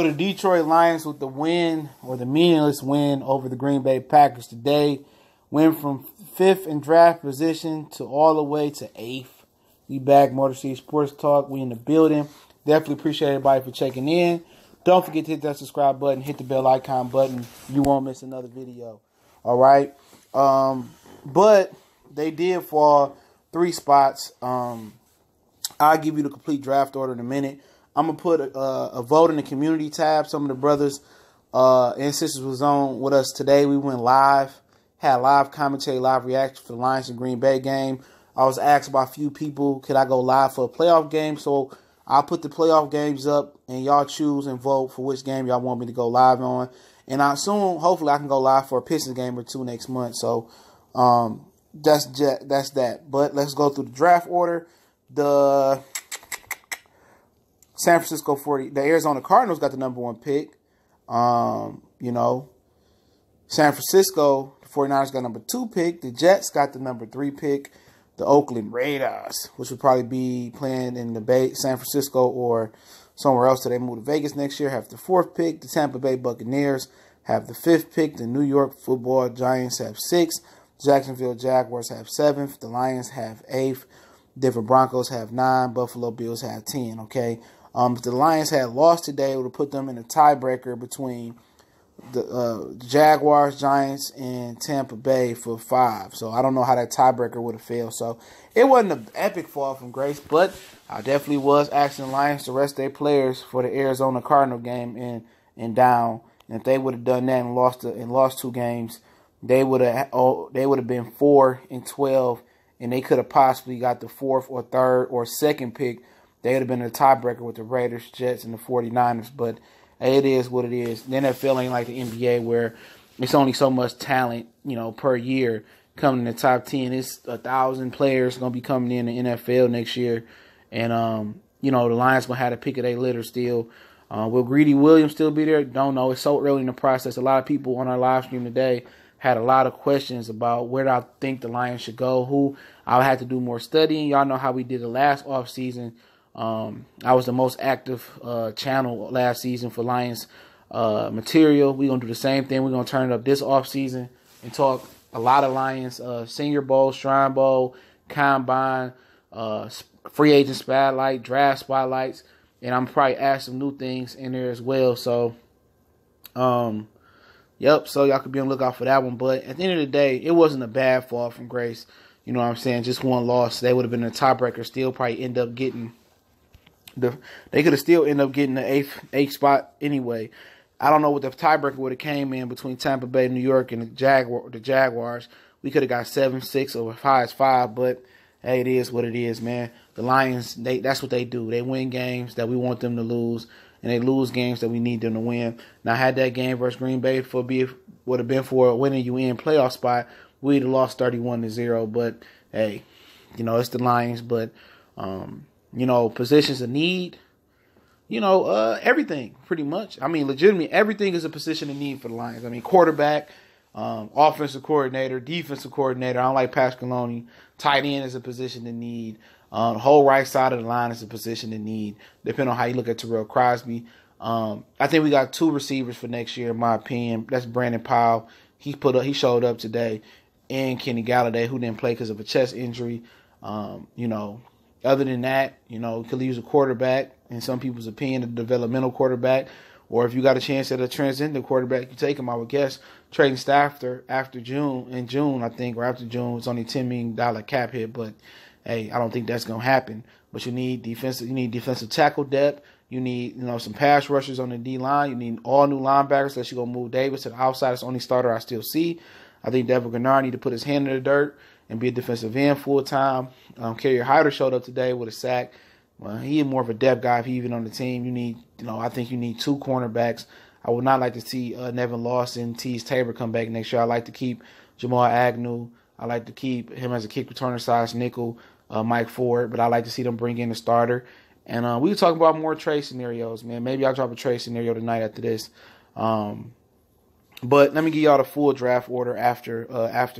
So the Detroit Lions with the win, or the meaningless win, over the Green Bay Packers today. Went from 5th in draft position to all the way to 8th. We back, Motor City Sports Talk. We in the building. Definitely appreciate everybody for checking in. Don't forget to hit that subscribe button. Hit the bell icon button. You won't miss another video. All right? But they did fall 3 spots. I'll give you the complete draft order in a minute. I'm going to put a vote in the community tab. Some of the brothers and sisters was on with us today. We went live, had live commentary, live reaction for the Lions and Green Bay game. I was asked by a few people, could I go live for a playoff game? So I'll put the playoff games up, and y'all choose and vote for which game y'all want me to go live on. And hopefully I can go live for a Pistons game or 2 next month. So that's that. But let's go through the draft order. The the Arizona Cardinals got the #1 pick. San Francisco, the 49ers got #2 pick. The Jets got the #3 pick. The Oakland Raiders, which would probably be playing in the San Francisco or somewhere else till they move to Vegas next year, have the 4th pick. The Tampa Bay Buccaneers have the 5th pick. The New York Football Giants have 6th. Jacksonville Jaguars have 7th. The Lions have 8th. Denver Broncos have 9. Buffalo Bills have 10. Okay. If the Lions had lost today, it would have put them in a tiebreaker between the Jaguars, Giants, and Tampa Bay for 5. So I don't know how that tiebreaker would have failed. So it wasn't an epic fall from grace, but I definitely was asking the Lions to rest their players for the Arizona Cardinal game and down. And if they would have done that and lost 2 games, they would have been 4-12, and they could have possibly got the 4th or 3rd or 2nd pick. They would have been a tiebreaker with the Raiders, Jets, and the 49ers. But it is what it is. The NFL ain't like the NBA where it's only so much talent, per year coming in the top 10. It's 1,000 players going to be coming in the NFL next year. And, the Lions going to have to pick of their litter still. Will Greedy Williams still be there? Don't know. It's so early in the process. A lot of people on our live stream today had a lot of questions about where I think the Lions should go, who I'll have to do more studying. Y'all know how we did the last offseason. I was the most active channel last season for Lions material. We're going to do the same thing. We're going to turn it up this offseason and talk a lot of Lions, Senior Bowl, Shrine Bowl, Combine, free agent spotlight, draft spotlights, and I'm probably add some new things in there as well. So, yep, so y'all could be on the lookout for that one. But at the end of the day, it wasn't a bad fall from grace. You know what I'm saying? Just 1 loss. They would have been a tiebreaker, still probably end up getting they could have still ended up getting the 8th spot anyway. I don't know what the tiebreaker would have came in between Tampa Bay, New York, and the Jaguars. We could have got 7, 6, or as high as 5, but hey, it is what it is, man. The Lions, that's what they do. They win games that we want them to lose, and they lose games that we need them to win. Now, had that game versus Green Bay would have been for a winning playoff spot, we'd have lost 31-0. But hey, it's the Lions, but positions of need, everything pretty much. I mean, legitimately, everything is a position of need for the Lions. I mean, quarterback, offensive coordinator, defensive coordinator. I don't like Pasqualoni. Tight end is a position of need. The whole right side of the line is a position of need, depending on how you look at Terrell Crosby. I think we got 2 receivers for next year, in my opinion. That's Brandon Powell. He showed up today, and Kenny Galladay, who didn't play because of a chest injury. Other than that, could use a quarterback, in some people's opinion, a developmental quarterback. Or if you got a chance at a transcendent quarterback, you take him, I would guess. Trading Stafford after June, I think, or after June, it's only $10 million cap hit. But, hey, I don't think that's going to happen. But you need defensive tackle depth. You need, some pass rushers on the D-line. You need all new linebackers unless you're going to move Davis to the outside. It's the only starter I still see. I think Devin Gennard need to put his hand in the dirt and be a defensive end full-time. Carrier Hyder showed up today with a sack. Well, he is more of a depth guy if he's even on the team. You need, I think you need 2 cornerbacks. I would not like to see Nevin Lawson, Tease Tabor come back next year. I like to keep Jamal Agnew. I like to keep him as a kick returner size nickel, Mike Ford. But I like to see them bring in a starter. And we can talk about more trade scenarios, man. Maybe I'll drop a trade scenario tonight after this. But let me give y'all the full draft order after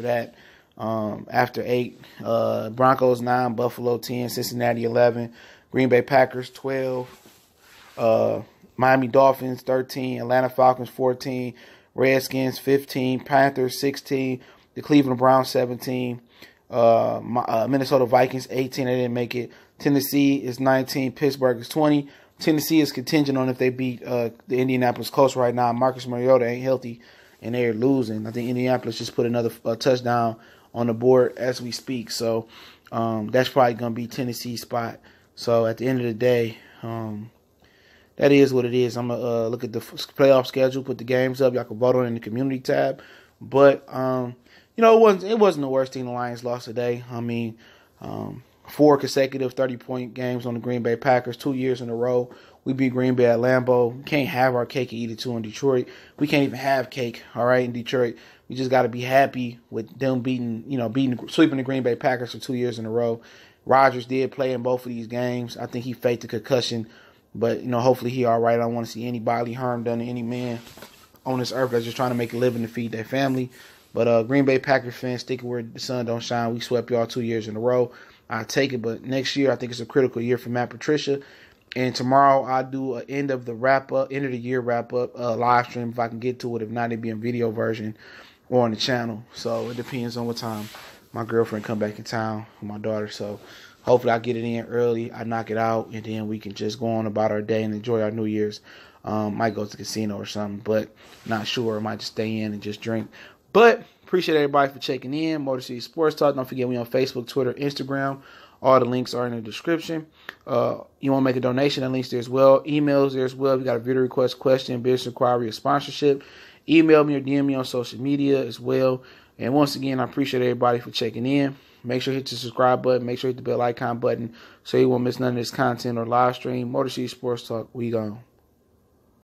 that. After 8, Broncos 9, Buffalo 10, Cincinnati 11, Green Bay Packers 12, Miami Dolphins 13, Atlanta Falcons 14, Redskins 15, Panthers 16, the Cleveland Browns 17, Minnesota Vikings 18. They didn't make it. Tennessee is 19, Pittsburgh is 20. Tennessee is contingent on if they beat the Indianapolis Colts right now. Marcus Mariota ain't healthy, and they're losing. I think Indianapolis just put another touchdown on the board as we speak. So that's probably going to be Tennessee's spot. So at the end of the day, that is what it is. I'm going to look at the playoff schedule, put the games up. Y'all can vote on it in the community tab. But, it wasn't the worst thing the Lions lost today. I mean, 4 consecutive 30-point games on the Green Bay Packers, 2 years in a row. We beat Green Bay at Lambeau. We can't have our cake and eat it too in Detroit. We can't even have cake, all right, in Detroit. We just got to be happy with them sweeping the Green Bay Packers for 2 years in a row. Rodgers did play in both of these games. I think he faked a concussion, but, hopefully he all right. I don't want to see any bodily harm done to any man on this earth that's just trying to make a living to feed their family. But Green Bay Packers fans, sticking where the sun don't shine. We swept y'all 2 years in a row. I take it, but next year I think it's a critical year for Matt Patricia. And tomorrow I'll do an end of the year wrap up live stream if I can get to it. If not, it'll be in video version or on the channel. So it depends on what time my girlfriend come back in town with my daughter. So hopefully I get it in early. I knock it out, and then we can just go on about our day and enjoy our New Year's. Might go to the casino or something, but not sure. I might just stay in and just drink. But appreciate everybody for checking in. Motor City Sports Talk. Don't forget we on Facebook, Twitter, Instagram. All the links are in the description. You want to make a donation, the links there as well. Emails there as well. If you got a video request, question, business inquiry, or sponsorship, email me or DM me on social media as well. And once again, I appreciate everybody for checking in. Make sure you hit the subscribe button. Make sure you hit the bell icon button so you won't miss none of this content or live stream. Motor City Sports Talk. We gone.